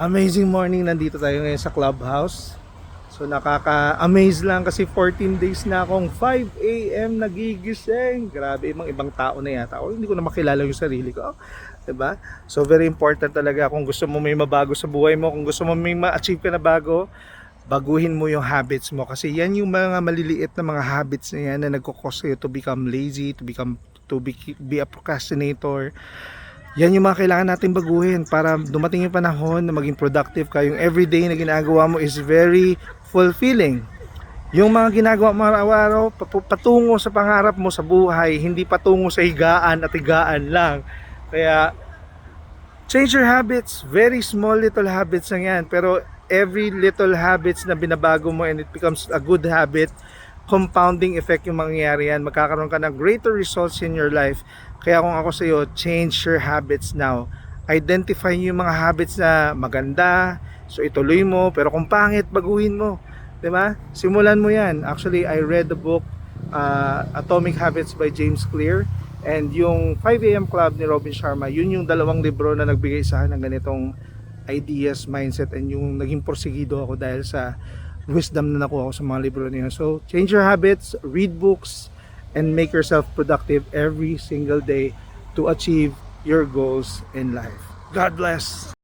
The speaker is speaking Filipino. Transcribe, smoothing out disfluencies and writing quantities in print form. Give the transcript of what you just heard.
Amazing morning, nandito tayo ngayon sa Clubhouse. So nakaka-amaze lang kasi 14 days na akong 5 AM nagigising. Grabe, ibang tao na yata ako. Hindi ko na makilala yung sarili ko. 'Di ba? So very important talaga kung gusto mo may mabago sa buhay mo, kung gusto mo may ma-achieve ka na bago, baguhin mo yung habits mo kasi yan yung mga maliliit na mga habits na yan na nagko-cause sa'yo to become lazy, be a procrastinator. Yan yung mga kailangan natin baguhin para dumating yung panahon na maging productive ka. Yung everyday na ginagawa mo is very fulfilling. Yung mga ginagawa mo araw-araw patungo sa pangarap mo sa buhay, hindi patungo sa higaan at higaan lang. Kaya change your habits, very small little habits lang yan, pero every little habits na binabago mo and it becomes a good habit, compounding effect yung mangyayari yan. Magkakaroon ka ng greater results in your life. Kaya kung ako sa iyo, change your habits now. Identify yung mga habits na maganda, so ituloy mo, pero kung pangit, baguhin mo. 'Di ba? Simulan mo yan. Actually, I read the book Atomic Habits by James Clear, and yung 5 AM Club ni Robin Sharma, yun yung dalawang libro na nagbigay sa akin ng ganitong ideas, mindset, and yung naging porsigido ako dahil sa wisdom na nakuha ko sa mga libro niya. So, change your habits, read books, and make yourself productive every single day to achieve your goals in life. God bless!